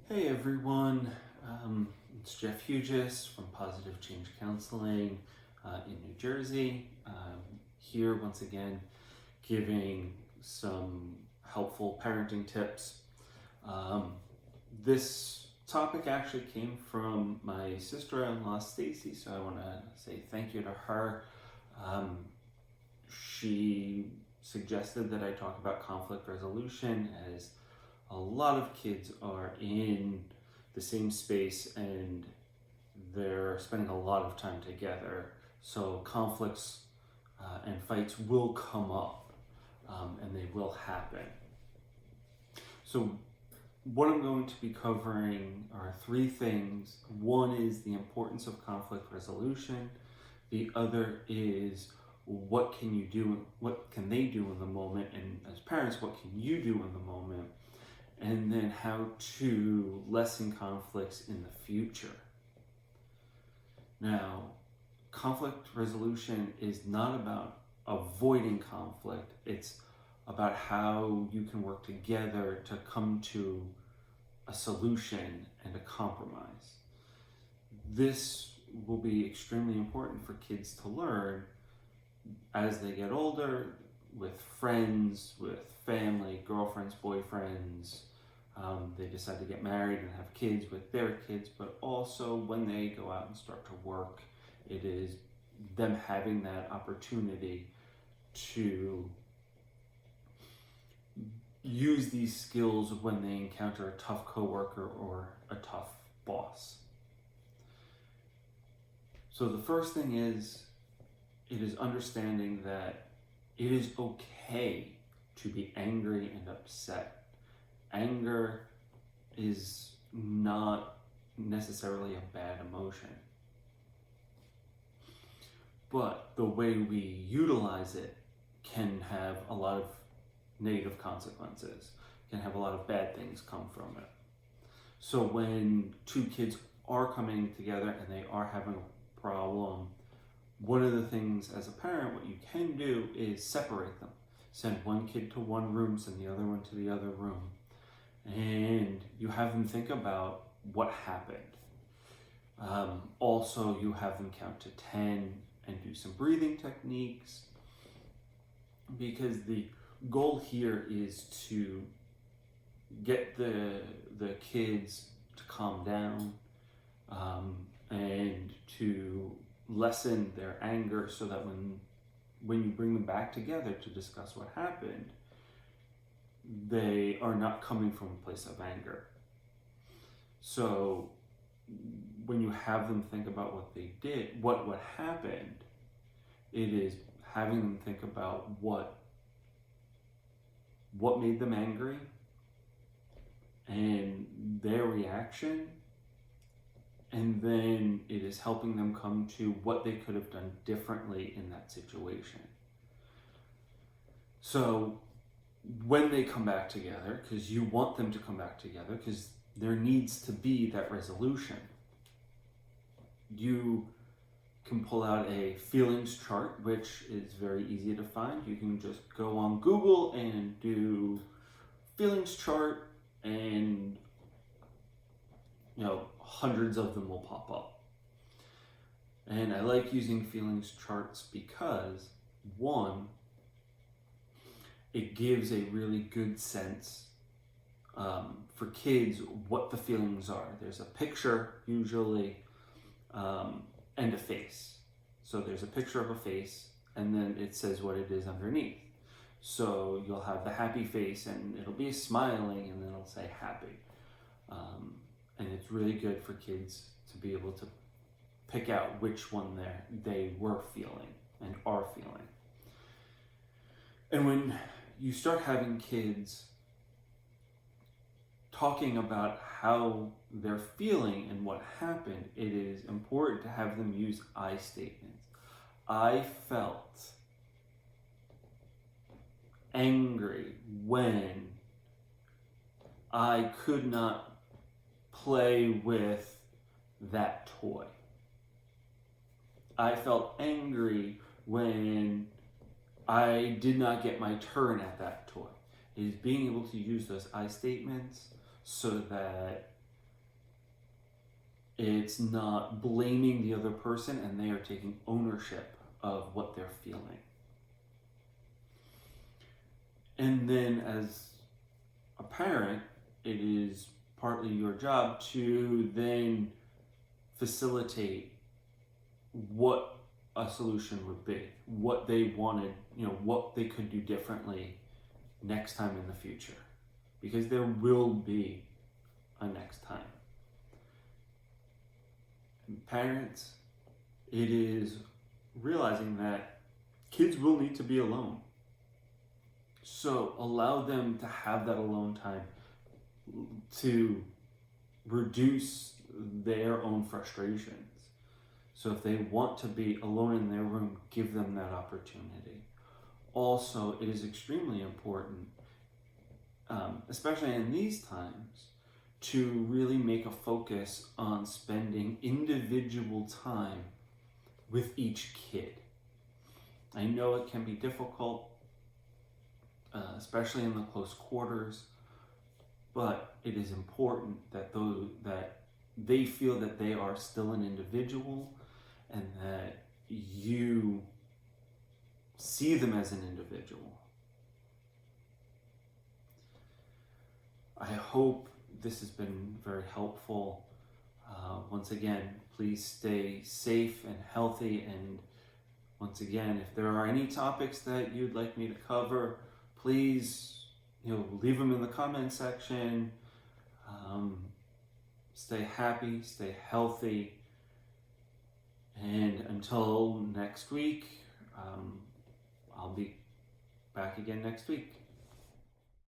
Hey everyone, it's Jeff Hughes from Positive Change Counseling in New Jersey. Here once again giving some helpful parenting tips. This topic actually came from my sister-in-law Stacy, so I want to say thank you to her. She suggested that I talk about conflict resolution, as a lot of kids are in the same space and they're spending a lot of time together. So conflicts and fights will come up, and they will happen. So what I'm going to be covering are three things. One is the importance of conflict resolution. The other is what can you do, what can they do in the moment, and as parents, what can you do in the moment? And then how to lessen conflicts in the future. Now, conflict resolution is not about avoiding conflict, it's about how you can work together to come to a solution and a compromise. This will be extremely important for kids to learn as they get older, with friends, with family, girlfriends, boyfriends. They decide to get married and have kids with their kids, but also when they go out and start to work, it is them having that opportunity to use these skills when they encounter a tough coworker or a tough boss. So the first thing is, it is understanding that it is okay to be angry and upset. Anger is not necessarily a bad emotion, but the way we utilize it can have a lot of negative consequences, can have a lot of bad things come from it. So when two kids are coming together and they are having a problem, one of the things as a parent, what you can do is separate them. Send one kid to one room, send the other one to the other room. And you have them think about what happened. Also, you have them count to 10 and do some breathing techniques, because the goal here is to get the kids to calm down, and to lessen their anger, so that when you bring them back together to discuss what happened, they are not coming from a place of anger. So when you have them think about what they did, what happened, it is having them think about what made them angry and their reaction, and then it is helping them come to what they could have done differently in that situation. So when they come back together, because you want them to come back together, because there needs to be that resolution, you can pull out a feelings chart, which is very easy to find. You can just go on Google and do feelings chart, and hundreds of them will pop up. And I like using feelings charts because, one, it gives a really good sense for kids what the feelings are. There's a picture usually, and a face. So there's a picture of a face, and then it says what it is underneath. So you'll have the happy face, and it'll be smiling, and then it'll say happy. And it's really good for kids to be able to pick out which one they were feeling and are feeling. And when you start having kids talking about how they're feeling and what happened, it is important to have them use I statements. I felt angry when I could not play with that toy. I felt angry when I did not get my turn at that toy. It is being able to use those I statements so that It's not blaming the other person, and they are taking ownership of what they're feeling. And then as a parent, it is partly your job to then facilitate what a solution would be, what they wanted, what they could do differently next time in the future. Because there will be a next time. And parents, it is realizing that kids will need to be alone. So allow them to have that alone time to reduce their own frustrations. So if they want to be alone in their room, give them that opportunity. Also, it is extremely important, especially in these times, to really make a focus on spending individual time with each kid. I know it can be difficult, especially in the close quarters, but it is important that they feel that they are still an individual and that you see them as an individual. I hope this has been very helpful. Once again, please stay safe and healthy. And once again, if there are any topics that you'd like me to cover, please leave them in the comment section. Stay happy, stay healthy. And until next week, I'll be back again next week.